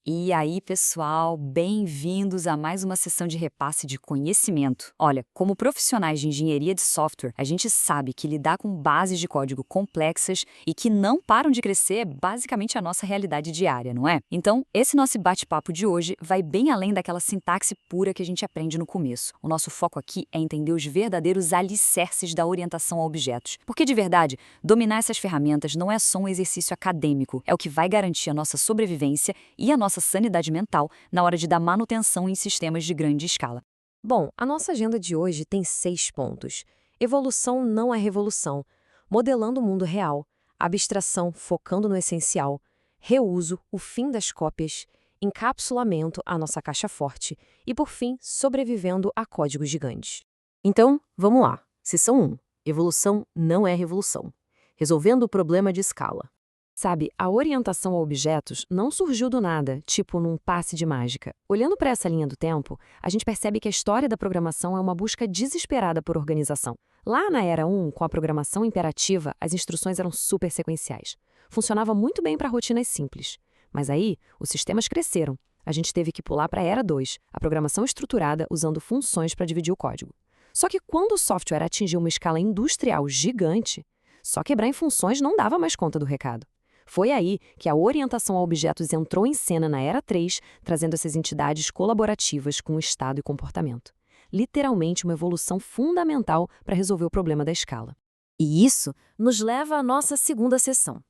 E aí, pessoal, bem-vindos a mais uma sessão de repasse de conhecimento. Olha, como profissionais de engenharia de software, a gente sabe que lidar com bases de código complexas e que não param de crescer é basicamente a nossa realidade diária, não é? Então, esse nosso bate-papo de hoje vai bem além daquela sintaxe pura que a gente aprende no começo. O nosso foco aqui é entender os verdadeiros alicerces da orientação a objetos. Porque, de verdade, dominar essas ferramentas não é só um exercício acadêmico, é o que vai garantir a nossa sobrevivência e a nossa sanidade mental na hora de dar manutenção em sistemas de grande escala. Bom, a nossa agenda de hoje tem 6 pontos. Evolução não é revolução. Modelando o mundo real. Abstração focando no essencial. Reuso, o fim das cópias. Encapsulamento, a nossa caixa forte. E, por fim, sobrevivendo a códigos gigantes. Então, vamos lá. Seção 1. Evolução não é revolução. Resolvendo o problema de escala. Sabe, a orientação a objetos não surgiu do nada, tipo num passe de mágica. Olhando para essa linha do tempo, a gente percebe que a história da programação é uma busca desesperada por organização. Lá na Era 1, com a programação imperativa, as instruções eram super sequenciais. Funcionava muito bem para rotinas simples. Mas aí, os sistemas cresceram. A gente teve que pular para a Era 2, a programação estruturada usando funções para dividir o código. Só que quando o software atingiu uma escala industrial gigante, só quebrar em funções não dava mais conta do recado. Foi aí que a orientação a objetos entrou em cena na Era 3, trazendo essas entidades colaborativas com o estado e comportamento. Literalmente uma evolução fundamental para resolver o problema da escala. E isso nos leva à nossa segunda sessão,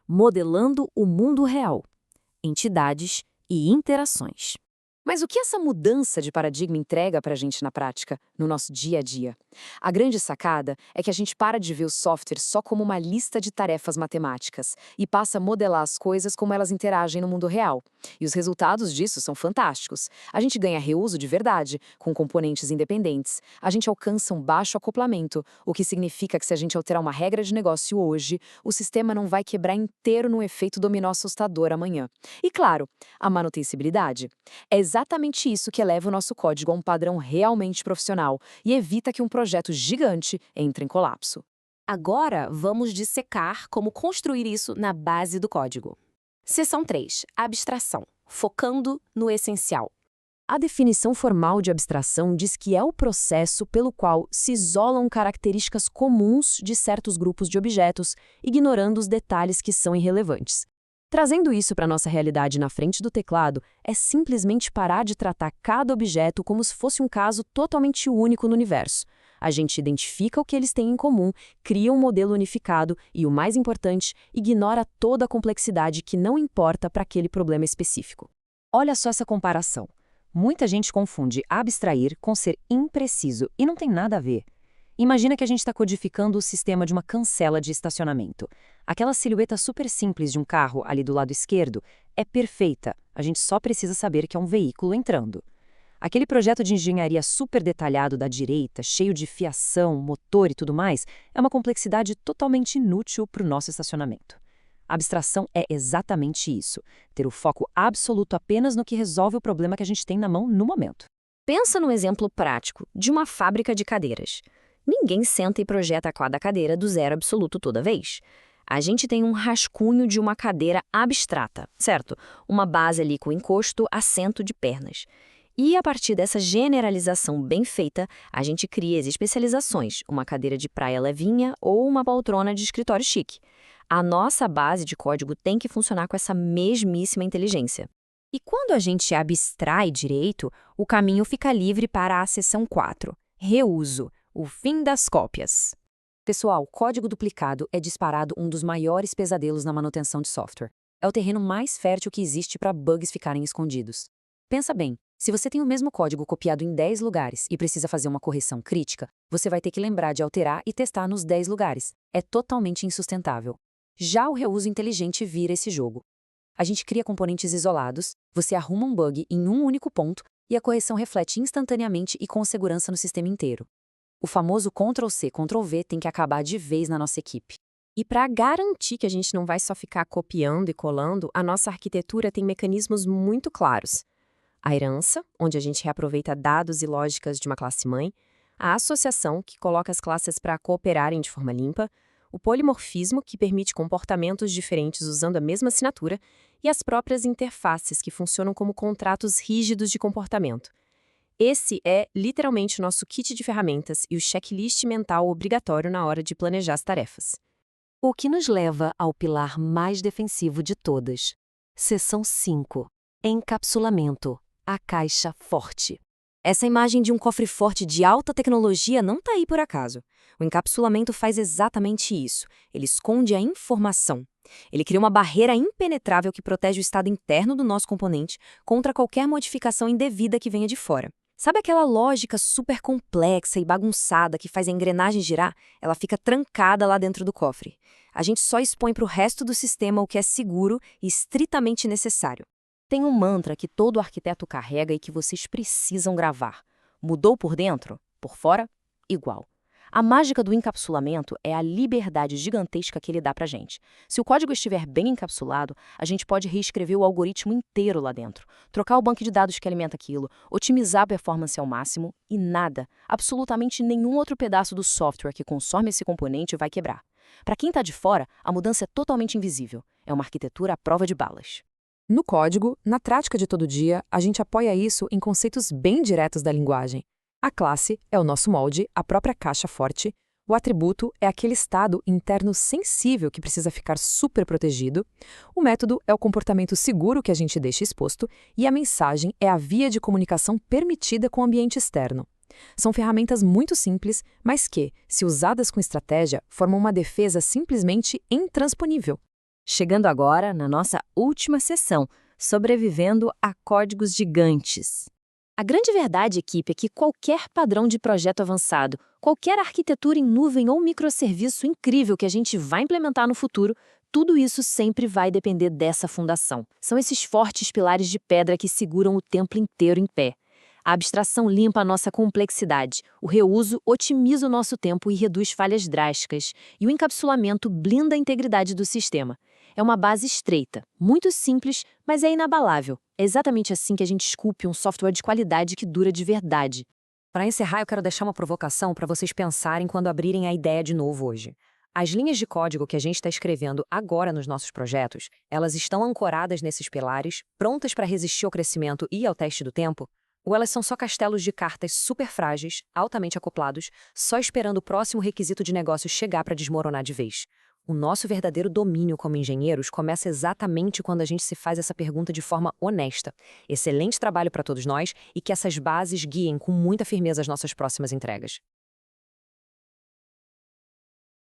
modelando o mundo real, entidades e interações. Mas o que essa mudança de paradigma entrega para a gente na prática, no nosso dia a dia? A grande sacada é que a gente para de ver o software só como uma lista de tarefas matemáticas e passa a modelar as coisas como elas interagem no mundo real. E os resultados disso são fantásticos. A gente ganha reuso de verdade, com componentes independentes. A gente alcança um baixo acoplamento, o que significa que se a gente alterar uma regra de negócio hoje, o sistema não vai quebrar inteiro num efeito dominó assustador amanhã. E claro, a manutencibilidade. É exatamente isso que eleva o nosso código a um padrão realmente profissional e evita que um projeto gigante entre em colapso. Agora, vamos dissecar como construir isso na base do código. Seção 3. Abstração. Focando no essencial. A definição formal de abstração diz que é o processo pelo qual se isolam características comuns de certos grupos de objetos, ignorando os detalhes que são irrelevantes. Trazendo isso para a nossa realidade na frente do teclado, é simplesmente parar de tratar cada objeto como se fosse um caso totalmente único no universo. A gente identifica o que eles têm em comum, cria um modelo unificado e, o mais importante, ignora toda a complexidade que não importa para aquele problema específico. Olha só essa comparação. Muita gente confunde abstrair com ser impreciso e não tem nada a ver. Imagina que a gente está codificando o sistema de uma cancela de estacionamento. Aquela silhueta super simples de um carro ali do lado esquerdo é perfeita, a gente só precisa saber que é um veículo entrando. Aquele projeto de engenharia super detalhado da direita, cheio de fiação, motor e tudo mais, é uma complexidade totalmente inútil para o nosso estacionamento. A abstração é exatamente isso, ter o foco absoluto apenas no que resolve o problema que a gente tem na mão no momento. Pensa num exemplo prático de uma fábrica de cadeiras. Ninguém senta e projeta cada cadeira do zero absoluto toda vez. A gente tem um rascunho de uma cadeira abstrata, certo? Uma base ali com encosto, assento de pernas. E a partir dessa generalização bem feita, a gente cria as especializações, uma cadeira de praia levinha ou uma poltrona de escritório chique. A nossa base de código tem que funcionar com essa mesmíssima inteligência. E quando a gente abstrai direito, o caminho fica livre para a seção 4, reuso. O fim das cópias. Pessoal, código duplicado é disparado um dos maiores pesadelos na manutenção de software. É o terreno mais fértil que existe para bugs ficarem escondidos. Pensa bem, se você tem o mesmo código copiado em 10 lugares e precisa fazer uma correção crítica, você vai ter que lembrar de alterar e testar nos 10 lugares. É totalmente insustentável. Já o reuso inteligente vira esse jogo. A gente cria componentes isolados, você arruma um bug em um único ponto e a correção reflete instantaneamente e com segurança no sistema inteiro. O famoso Ctrl+C, Ctrl+V tem que acabar de vez na nossa equipe. E para garantir que a gente não vai só ficar copiando e colando, a nossa arquitetura tem mecanismos muito claros. A herança, onde a gente reaproveita dados e lógicas de uma classe mãe, a associação, que coloca as classes para cooperarem de forma limpa, o polimorfismo, que permite comportamentos diferentes usando a mesma assinatura, e as próprias interfaces, que funcionam como contratos rígidos de comportamento. Esse é, literalmente, nosso kit de ferramentas e o checklist mental obrigatório na hora de planejar as tarefas. O que nos leva ao pilar mais defensivo de todas. Seção 5. Encapsulamento. A caixa forte. Essa imagem de um cofre forte de alta tecnologia não está aí por acaso. O encapsulamento faz exatamente isso. Ele esconde a informação. Ele cria uma barreira impenetrável que protege o estado interno do nosso componente contra qualquer modificação indevida que venha de fora. Sabe aquela lógica super complexa e bagunçada que faz a engrenagem girar? Ela fica trancada lá dentro do cofre. A gente só expõe para o resto do sistema o que é seguro e estritamente necessário. Tem um mantra que todo arquiteto carrega e que vocês precisam gravar. Mudou por dentro? Por fora? Igual. A mágica do encapsulamento é a liberdade gigantesca que ele dá pra gente. Se o código estiver bem encapsulado, a gente pode reescrever o algoritmo inteiro lá dentro, trocar o banco de dados que alimenta aquilo, otimizar a performance ao máximo e nada, absolutamente nenhum outro pedaço do software que consome esse componente vai quebrar. Para quem está de fora, a mudança é totalmente invisível. É uma arquitetura à prova de balas. No código, na prática de todo dia, a gente apoia isso em conceitos bem diretos da linguagem. A classe é o nosso molde, a própria caixa forte. O atributo é aquele estado interno sensível que precisa ficar super protegido. O método é o comportamento seguro que a gente deixa exposto. E a mensagem é a via de comunicação permitida com o ambiente externo. São ferramentas muito simples, mas que, se usadas com estratégia, formam uma defesa simplesmente intransponível. Chegando agora na nossa última sessão, sobrevivendo a códigos gigantes. A grande verdade, equipe, é que qualquer padrão de projeto avançado, qualquer arquitetura em nuvem ou microserviço incrível que a gente vai implementar no futuro, tudo isso sempre vai depender dessa fundação. São esses fortes pilares de pedra que seguram o templo inteiro em pé. A abstração limpa a nossa complexidade, o reuso otimiza o nosso tempo e reduz falhas drásticas, e o encapsulamento blinda a integridade do sistema. É uma base estreita, muito simples, mas é inabalável. É exatamente assim que a gente esculpe um software de qualidade que dura de verdade. Para encerrar, eu quero deixar uma provocação para vocês pensarem quando abrirem a ideia de novo hoje. As linhas de código que a gente está escrevendo agora nos nossos projetos, elas estão ancoradas nesses pilares, prontas para resistir ao crescimento e ao teste do tempo? Ou elas são só castelos de cartas super frágeis, altamente acoplados, só esperando o próximo requisito de negócio chegar para desmoronar de vez? O nosso verdadeiro domínio como engenheiros começa exatamente quando a gente se faz essa pergunta de forma honesta. Excelente trabalho para todos nós e que essas bases guiem com muita firmeza as nossas próximas entregas.